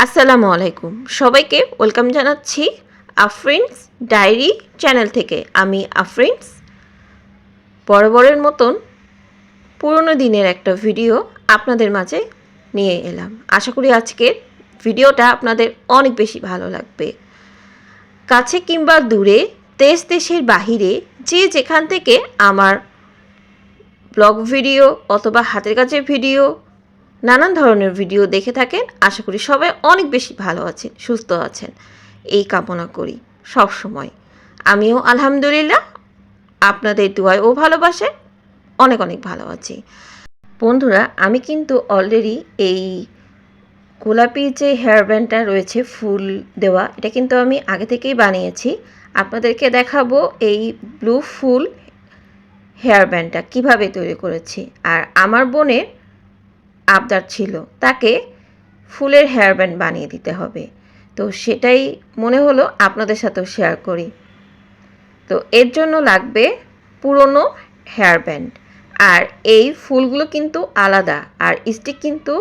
আসসালামু আলাইকুম, সবাইকে ওয়েলকাম জানাচ্ছি আফরিনস ডায়েরি চ্যানেল থেকে। আমি আফরিনস বরাবরের মতন পুরনো দিনের একটা ভিডিও আপনাদের মাঝে নিয়ে এলাম। আশা করি আজকের ভিডিওটা আপনাদের অনেক বেশি ভালো লাগবে। কাছে কিংবা দূরে, দেশ দেশের বাহিরে যে যেখান থেকে আমার ব্লগ ভিডিও অথবা হাতের কাছের ভিডিও, নানান ধরনের ভিডিও দেখে থাকেন, আশা করি সবাই অনেক বেশি ভালো আছেন, সুস্থ আছেন, এই কামনা করি সব সময়। আমিও আলহামদুলিল্লাহ আপনাদের দোয়ায় ও ভালোবাসে অনেক অনেক ভালো আছি। বন্ধুরা, আমি কিন্তু অলরেডি এই গোলাপি যে হেয়ার ব্যান্ডটা রয়েছে ফুল দেওয়া, এটা কিন্তু আমি আগে থেকেই বানিয়েছি। আপনাদেরকে দেখাবো এই ব্লু ফুল হেয়ার ব্যান্ডটা কীভাবে তৈরি করেছি। আর আমার বোনের আবদার ছিল তাকে ফুলের হেয়ার ব্যান্ড বানিয়ে দিতে হবে, তো সেটাই মনে হলো আপনাদের সাথেও শেয়ার করি। তো এর জন্য লাগবে পুরনো হেয়ার ব্যান্ড, আর এই ফুলগুলো কিন্তু আলাদা, আর স্টিক কিন্তু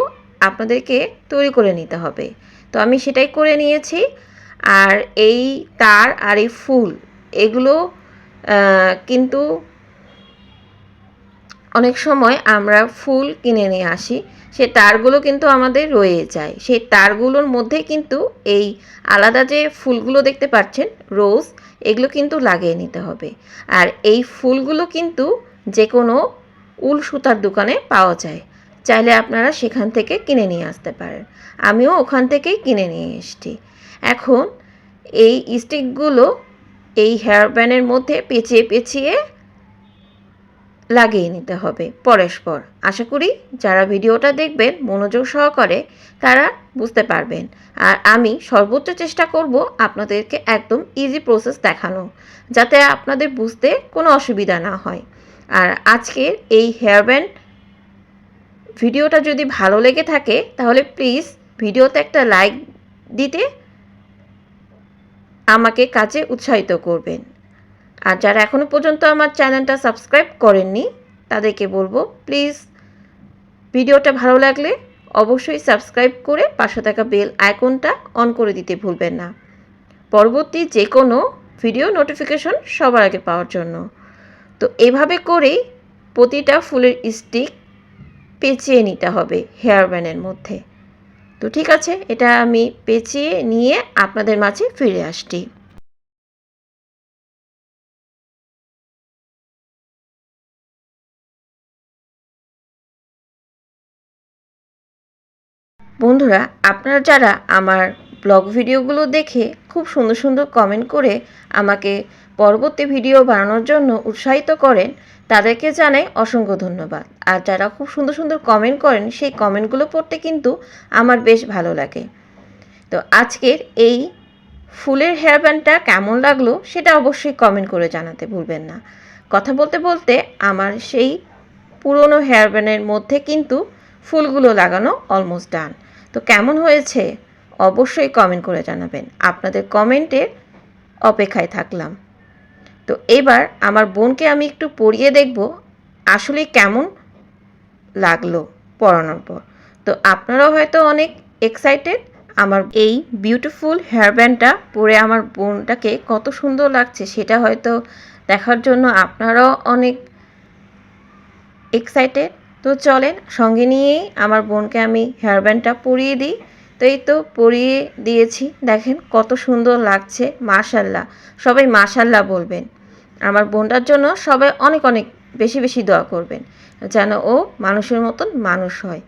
আপনাদেরকে তৈরি করে নিতে হবে। তো আমি সেটাই করে নিয়েছি। আর এই তার আর এই ফুল এগুলো কিন্তু অনেক সময় আমরা ফুল কিনে নিয়ে আসি, সেই তারগুলো কিন্তু আমাদের রয়ে যায়। সেই তারগুলোর মধ্যে কিন্তু এই আলাদা যে ফুলগুলো দেখতে পাচ্ছেন রোজ, এগুলো কিন্তু লাগিয়ে নিতে হবে। আর এই ফুলগুলো কিন্তু যে কোনো উল সুতার দোকানে পাওয়া যায়, চাইলে আপনারা সেখান থেকে কিনে নিয়ে আসতে পারেন। আমিও ওখান থেকেই কিনে নিয়ে এসেছি। এখন এই স্টিকগুলো এই হেয়ার ব্যান্ডের মধ্যে পেঁচিয়ে পেঁচিয়ে লাগিয়ে নিতে হবে পরস্পর। আশা করি যারা ভিডিওটা দেখবেন মনোযোগ সহকারে তারা বুঝতে পারবেন। আর আমি সর্বোচ্চ চেষ্টা করব আপনাদেরকে একদম ইজি প্রসেস দেখানো, যাতে আপনাদের বুঝতে কোনো অসুবিধা না হয়। আর আজকের এই হেয়ার ব্যান্ড ভিডিওটা যদি ভালো লেগে থাকে তাহলে প্লিজ ভিডিওতে একটা লাইক দিতে আমাকে কাজে উৎসাহিত করবেন। আর যারা এখনও পর্যন্ত আমার চ্যানেলটা সাবস্ক্রাইব করেননি তাদেরকে বলবো প্লিজ ভিডিওটা ভালো লাগলে অবশ্যই সাবস্ক্রাইব করে পাশে থাকা বেল আইকনটা অন করে দিতে ভুলবেন না, পরবর্তী যে কোনো ভিডিও নোটিফিকেশন সবার আগে পাওয়ার জন্য। তো এভাবে করেই প্রতিটা ফুলের স্টিক পেঁচিয়ে নিতে হবে হেয়ার ব্যান্ডের মধ্যে। তো ঠিক আছে, এটা আমি পেঁচিয়ে নিয়ে আপনাদের মাঝে ফিরে আসছি। বন্ধুরা, আপনারা যারা আমার ব্লগ ভিডিওগুলো দেখে খুব সুন্দর সুন্দর কমেন্ট করে আমাকে পরবর্তী ভিডিও বানানোর জন্য উৎসাহিত করেন, তাদেরকে জানাই অসংখ্য ধন্যবাদ। আর যারা খুব সুন্দর সুন্দর কমেন্ট করেন, সেই কমেন্টগুলো পড়তে কিন্তু আমার বেশ ভালো লাগে। তো আজকের এই ফুলের হেয়ার ব্যান্ডটা কেমন লাগলো সেটা অবশ্যই কমেন্ট করে জানাতে ভুলবেন না। কথা বলতে বলতে আমার সেই পুরনো হেয়ার ব্যান্ডের মধ্যে কিন্তু ফুলগুলো লাগানো অলমোস্ট ডান। তো কেমন হয়েছে অবশ্যই কমেন্ট করে জানাবেন, আপনাদের কমেন্টের অপেক্ষায় থাকলাম। তো এবার আমার বোনকে আমি একটু পরিয়ে দেখব আসলে কেমন লাগলো পরানোর পর। তো আপনারাও হয়তো অনেক এক্সাইটেড আমার এই বিউটিফুল হেয়ার ব্যান্ডটা পরে আমার বোনটাকে কত সুন্দর লাগছে সেটা হয়তো দেখার জন্য আপনারাও অনেক এক্সাইটেড। তো চলেন সঙ্গে নিয়েই আমার বোনকে আমি হেয়ার ব্যান্ডটা পরিয়ে দিই। তো এই তো পরিয়ে দিয়েছি, দেখেন কত সুন্দর লাগছে। মাশাল্লাহ, সবাই মাশাল্লাহ বলবেন। আমার বোনটার জন্য সবাই অনেক অনেক বেশি বেশি দোয়া করবেন যেন ও মানুষের মতন মানুষ হয়।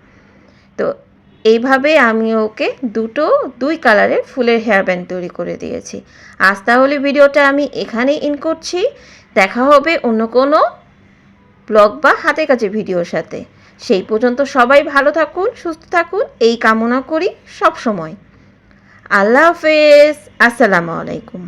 তো এইভাবে আমি ওকে দুই কালারের ফুলের হেয়ার ব্যান্ড তৈরি করে দিয়েছি। আজ তাহলে ভিডিওটা আমি এখানেই এন্ড করছি। দেখা হবে অন্য কোনো ব্লগ বা হাতে কাছে ভিডিওর সাথে। সেই পর্যন্ত সবাই ভালো থাকুন, সুস্থ থাকুন, এই কামনা করি সব সময়। আল্লাহ হাফেজ, আসসালামু আলাইকুম।